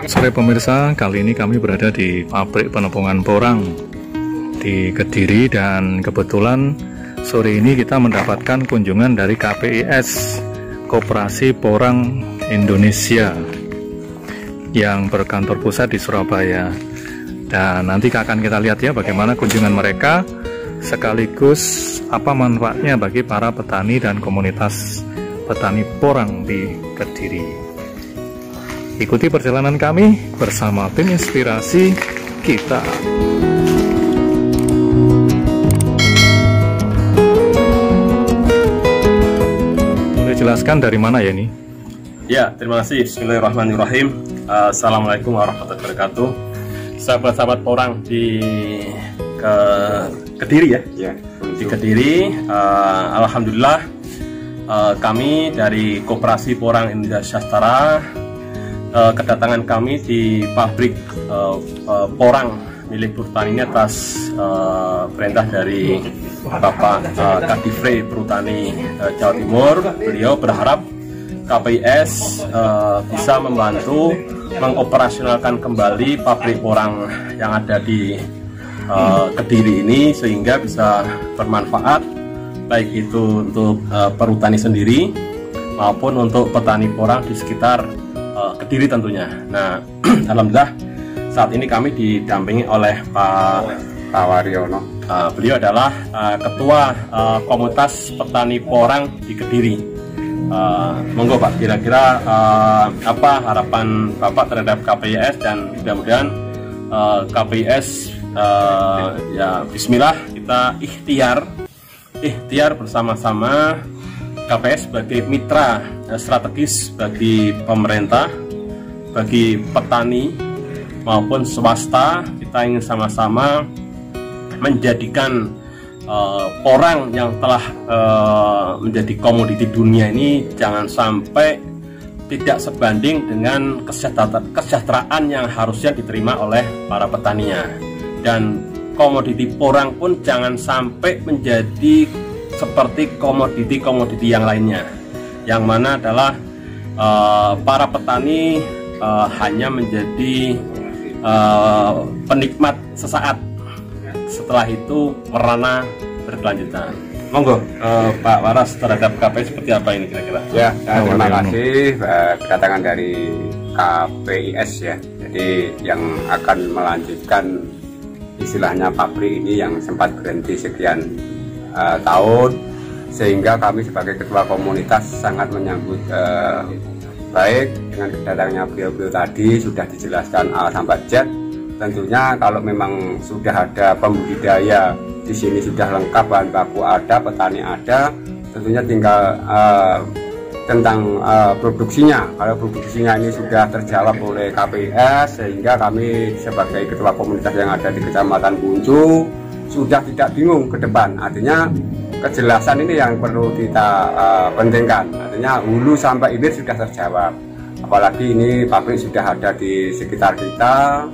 Sore pemirsa, kali ini kami berada di pabrik penampungan porang di Kediri, dan kebetulan sore ini kita mendapatkan kunjungan dari KPIS, Koperasi Porang Indonesia, yang berkantor pusat di Surabaya. Dan nanti akan kita lihat ya bagaimana kunjungan mereka, sekaligus apa manfaatnya bagi para petani dan komunitas petani porang di Kediri. Ikuti perjalanan kami bersama tim inspirasi kita. Boleh jelaskan dari mana ya ini? Ya, terima kasih. Bismillahirrahmanirrahim. Assalamualaikum warahmatullahi wabarakatuh. Sahabat-sahabat porang di Kediri ya. Di Kediri, alhamdulillah kami dari Koperasi Porang Indonesia Setara kedatangan kami di pabrik porang milik Perhutani ini atas perintah dari Bapak Kadifre Perhutani Jawa Timur. Beliau berharap KPIS bisa membantu mengoperasionalkan kembali pabrik porang yang ada di Kediri ini, sehingga bisa bermanfaat baik itu untuk perhutani sendiri maupun untuk petani porang di sekitar Kediri tentunya. Nah, alhamdulillah saat ini kami didampingi oleh Pak Waryono. Beliau adalah Ketua Komunitas Petani Porang di Kediri. Monggo Pak, kira-kira apa harapan Bapak terhadap KPIS, dan mudah-mudahan KPIS ya Bismillah kita ikhtiar bersama-sama. KPIS sebagai mitra strategis bagi pemerintah, bagi petani maupun swasta. Kita ingin sama-sama menjadikan porang yang telah menjadi komoditi dunia ini jangan sampai tidak sebanding dengan kesejahteraan yang harusnya diterima oleh para petaninya. Dan komoditi porang pun jangan sampai menjadi seperti komoditi-komoditi yang lainnya, yang mana adalah para petani hanya menjadi penikmat sesaat, setelah itu merana berkelanjutan. Monggo Pak Waras, terhadap KPIS seperti apa ini kira-kira? Ya, terima kasih kedatangan dari KPIS ya. Jadi yang akan melanjutkan istilahnya pabrik ini yang sempat berhenti sekian tahun, sehingga kami sebagai ketua komunitas sangat menyambut baik dengan kedatangannya beliau tadi. Sudah dijelaskan A sampai Z. Tentunya kalau memang sudah ada pembudidaya di sini, sudah lengkap, bahan baku ada, petani ada, tentunya tinggal tentang produksinya. Kalau produksinya ini sudah terjawab oleh KPIS, sehingga kami sebagai ketua komunitas yang ada di Kecamatan Buncu sudah tidak bingung ke depan. Artinya kejelasan ini yang perlu kita pentingkan. Artinya hulu sampai hilir sudah terjawab. Apalagi ini pabrik sudah ada di sekitar kita,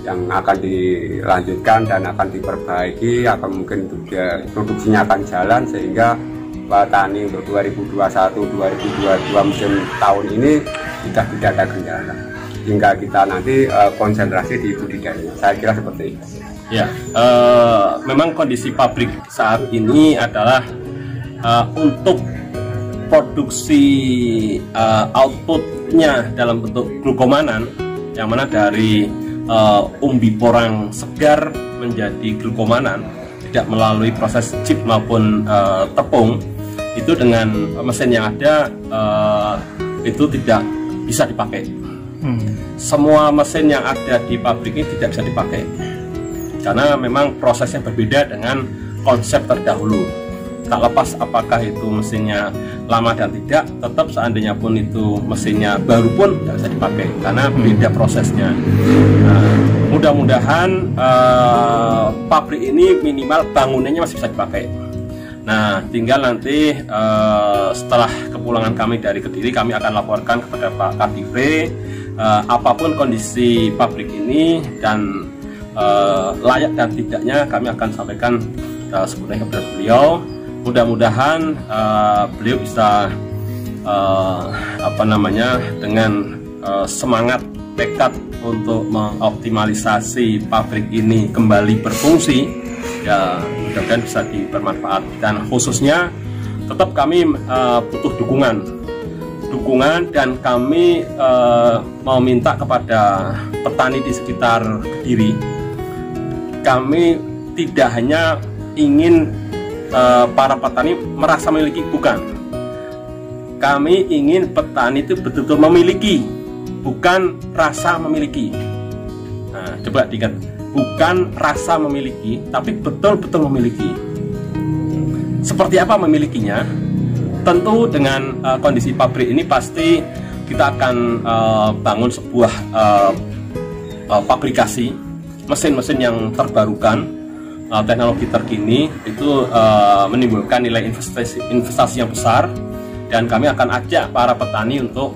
yang akan dilanjutkan dan akan diperbaiki, akan mungkin produksinya akan jalan, sehingga petani untuk 2021-2022 musim tahun ini sudah tidak ada kendala, hingga kita nanti konsentrasi di budidaya. Saya kira seperti itu. Ya, memang kondisi pabrik saat ini adalah untuk produksi outputnya dalam bentuk glukomanan, yang mana dari umbi porang segar menjadi glukomanan, tidak melalui proses chip maupun tepung, itu dengan mesin yang ada itu tidak bisa dipakai. Semua mesin yang ada di pabrik ini tidak bisa dipakai, karena memang prosesnya berbeda dengan konsep terdahulu. Tak lepas apakah itu mesinnya lama dan tidak, tetap seandainya pun itu mesinnya baru pun tidak bisa dipakai karena beda prosesnya. Nah, mudah-mudahan pabrik ini minimal bangunannya masih bisa dipakai. Nah, tinggal nanti setelah kepulangan kami dari Kediri, kami akan laporkan kepada Pak Kadifre apapun kondisi pabrik ini, dan layak dan tidaknya kami akan sampaikan sebenarnya kepada beliau. Mudah-mudahan beliau bisa dengan semangat tekad untuk mengoptimalisasi pabrik ini kembali berfungsi, ya mudah-mudahan bisa dibermanfaat. Dan khususnya tetap kami butuh dukungan dan kami mau minta kepada petani di sekitar Kediri. Kami tidak hanya ingin para petani merasa memiliki, bukan. Kami ingin petani itu betul-betul memiliki, bukan rasa memiliki. Nah, coba diingat, bukan rasa memiliki, tapi betul-betul memiliki. Seperti apa memilikinya? Tentu dengan kondisi pabrik ini pasti kita akan bangun sebuah pabrikasi mesin-mesin yang terbarukan, teknologi terkini, itu menimbulkan nilai investasi yang besar. Dan kami akan ajak para petani untuk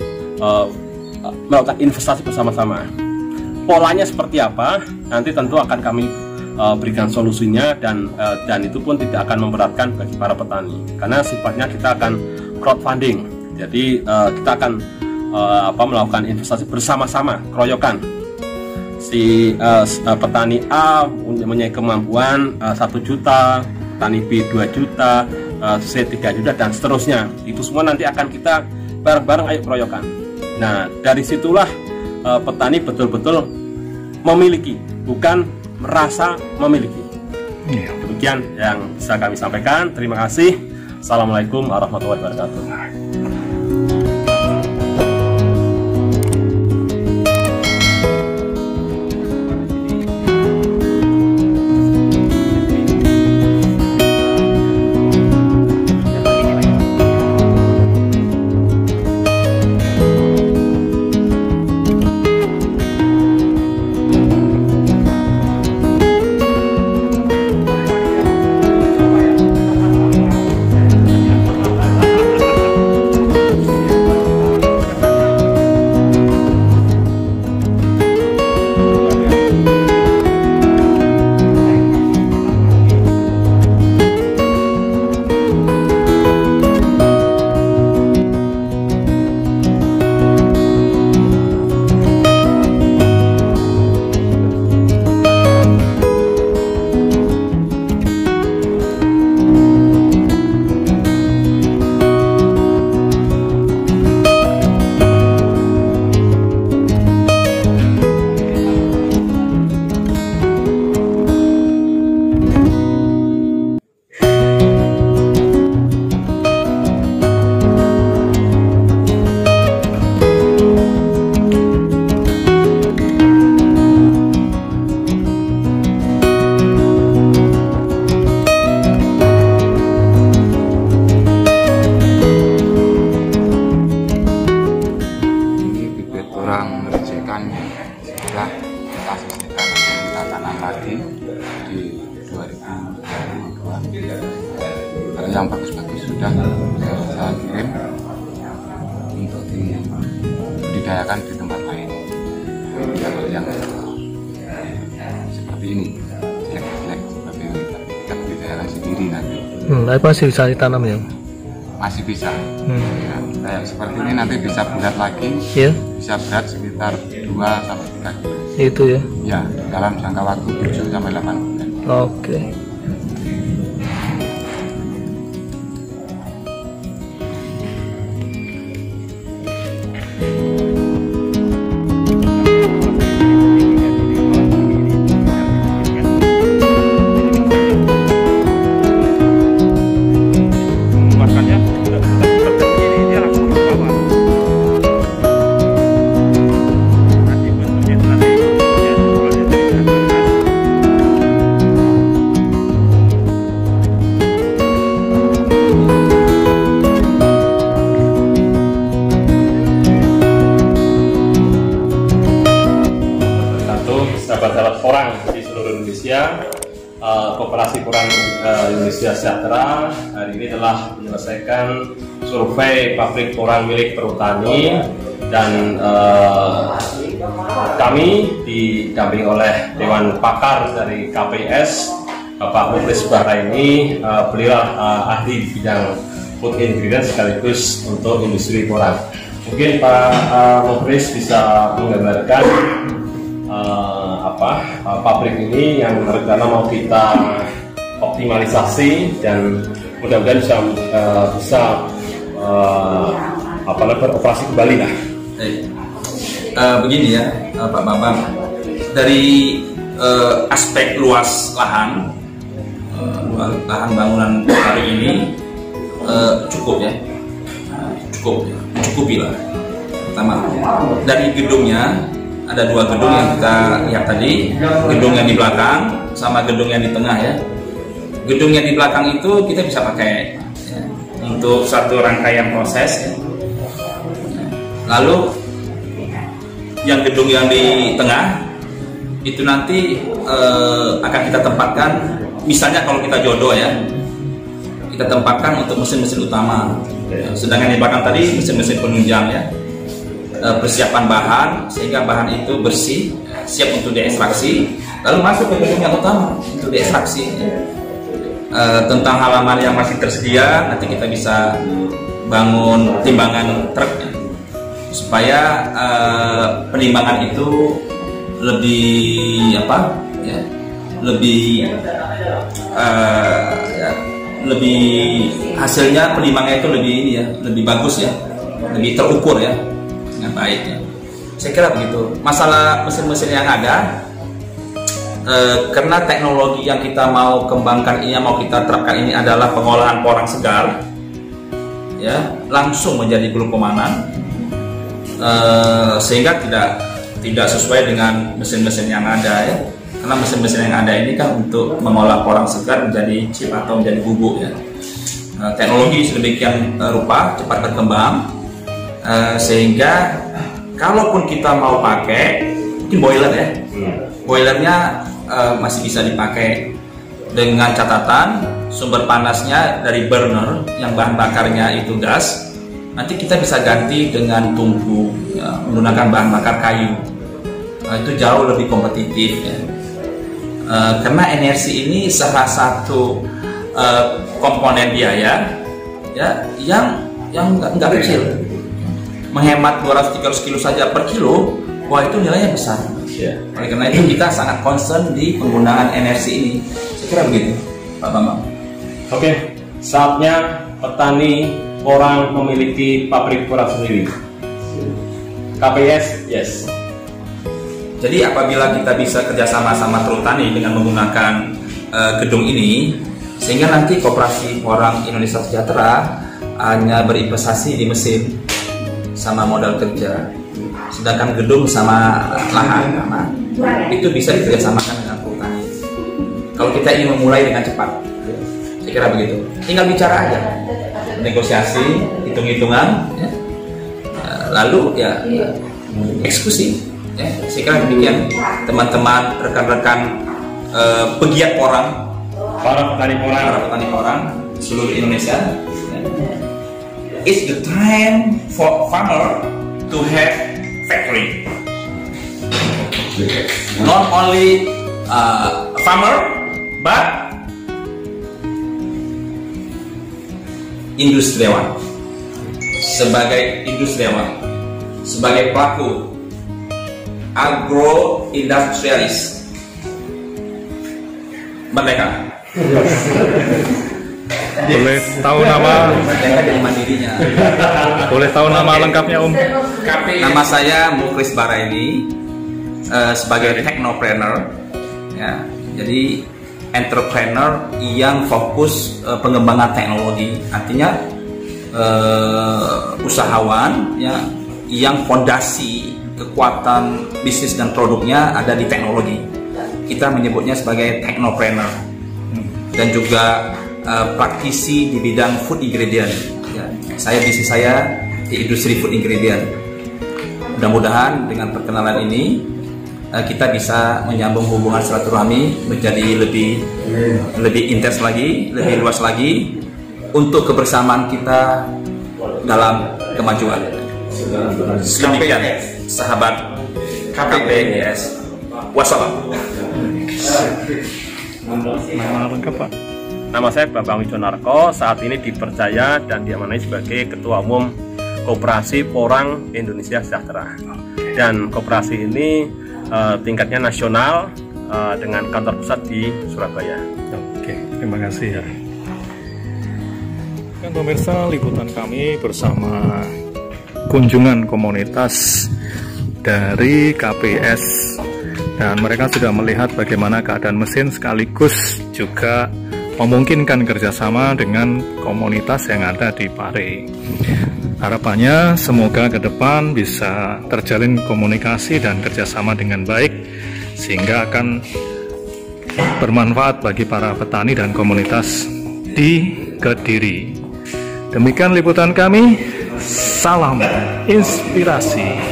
melakukan investasi bersama-sama. Polanya seperti apa? Nanti tentu akan kami berikan solusinya, dan itu pun tidak akan memberatkan bagi para petani karena sifatnya kita akan crowdfunding. Jadi kita akan melakukan investasi bersama-sama, keroyokan. Si petani A mempunyai kemampuan 1 juta, petani B 2 juta, C 3 juta, dan seterusnya. Itu semua nanti akan kita bareng-bareng ayo keroyokan. Nah, dari situlah petani betul-betul memiliki, bukan merasa memiliki. Demikian yang bisa kami sampaikan. Terima kasih. Assalamualaikum warahmatullahi wabarakatuh. yang bagus-bagus sudah saya kirim untuk dibudidayakan di tempat lain. Kalau yang seperti ini, jelek-jelek seperti ini, kita budidayakan sendiri nanti. Tapi masih bisa ditanam ya? Masih bisa. Ya, kayak seperti ini nanti bisa bulat lagi, bisa berat sekitar 2-3 kilo. Itu ya? Ya, dalam jangka waktu 7-8 bulan. Oke. Sahabat-sahabat porang di seluruh Indonesia, Koperasi Porang Indonesia Sejahtera hari ini telah menyelesaikan survei pabrik porang milik Perhutani, dan kami didampingi oleh Dewan Pakar dari KPIS, Bapak Mukhlis Bahra ini. Beliau ahli di bidang food ingredient sekaligus untuk industri porang. Mungkin Pak Mukhlis bisa menggambarkan pabrik ini yang rencana mau kita optimalisasi dan mudah-mudahan bisa beroperasi kembali lah. Begini ya Pak Bambang, dari aspek luas lahan bangunan hari ini cukupi lah. Pertama, dari gedungnya ada 2 gedung yang kita lihat tadi, gedung yang di belakang sama gedung yang di tengah ya. Gedung yang di belakang itu kita bisa pakai ya, untuk satu rangkaian proses ya. Lalu yang gedung yang di tengah itu nanti akan kita tempatkan, misalnya kalau kita jodoh ya, kita tempatkan untuk mesin-mesin utama. Sedangkan di belakang tadi mesin-mesin penunjang ya, persiapan bahan sehingga bahan itu bersih, siap untuk diekstraksi, lalu masuk ke gedung yang utama untuk diekstraksi. Tentang halaman yang masih tersedia, nanti kita bisa bangun timbangan truk ya, supaya penimbangan itu lebih lebih hasilnya penimbangannya itu lebih bagus ya, lebih terukur ya dengan baik ya. Saya kira begitu. Masalah mesin-mesin yang ada, karena teknologi yang kita mau kembangkan ini, yang mau kita terapkan ini adalah pengolahan porang segar ya, langsung menjadi glukomanan, sehingga tidak sesuai dengan mesin-mesin yang ada ya. Karena mesin-mesin yang ada ini kan untuk mengolah porang segar menjadi chip atau menjadi bubuk ya. Teknologi sedemikian rupa cepat berkembang, sehingga kalaupun kita mau pakai mungkin boiler ya, boilernya masih bisa dipakai dengan catatan sumber panasnya dari burner yang bahan bakarnya itu gas. Nanti kita bisa ganti dengan tungku ya, menggunakan bahan bakar kayu. Itu jauh lebih kompetitif ya. Karena energi ini salah satu komponen biaya ya yang nggak kecil. Menghemat 200-300 kilo saja per kilo, wah itu nilainya besar. Oleh karena itu kita sangat concern di penggunaan energi ini. Saya kira begitu, Pak Bambang. Oke, saatnya petani orang memiliki pabrik porang sendiri. KPIS, yes. Jadi apabila kita bisa kerjasama sama Trutani dengan menggunakan gedung ini, sehingga nanti Koperasi Porang Indonesia Sejahtera hanya berinvestasi di mesin sama modal kerja, sedangkan gedung sama lahan itu bisa dikerjasamakan dengan Trutani. Kalau kita ingin memulai dengan cepat, saya kira begitu. Tinggal bicara aja, negosiasi, hitung-hitungan, ya. Lalu ya eksekusi. Ya, saya kira demikian teman-teman, rekan-rekan pegiat porang, para petani porang seluruh Indonesia. It's the time for farmer to have factory. Not only farmer, but industriawan. Sebagai industriawan, sebagai pelaku agro-industrialis merdeka. Boleh tahu nama? Merdeka dari mandirinya. Boleh tahu nama lengkapnya Om? Nama saya Mukhlis Baraini, sebagai technopreneur ya. Jadi entrepreneur yang fokus pengembangan teknologi, artinya usahawan ya, yang fondasi kekuatan bisnis dan produknya ada di teknologi. Kita menyebutnya sebagai technopreneur, dan juga praktisi di bidang food ingredient ya. Bisnis saya di industri food ingredient. Mudah-mudahan dengan perkenalan ini kita bisa menyambung hubungan silaturahmi menjadi lebih intens lagi, lebih luas lagi untuk kebersamaan kita dalam kemajuan. Demikian sahabat KPIS. Wassalam. Nama lengkap Pak? Nama saya Bambang Wijonarko, saat ini dipercaya dan diamanai sebagai Ketua Umum Koperasi Porang Indonesia Sejahtera. Dan koperasi ini tingkatnya nasional dengan kantor pusat di Surabaya. Oke, terima kasih ya. Kan pemirsa, liputan kami bersama kunjungan komunitas dari KPIS, dan mereka sudah melihat bagaimana keadaan mesin sekaligus juga memungkinkan kerjasama dengan komunitas yang ada di Pare. Harapannya semoga ke depan bisa terjalin komunikasi dan kerjasama dengan baik, sehingga akan bermanfaat bagi para petani dan komunitas di Kediri. Demikian liputan kami, salam inspirasi.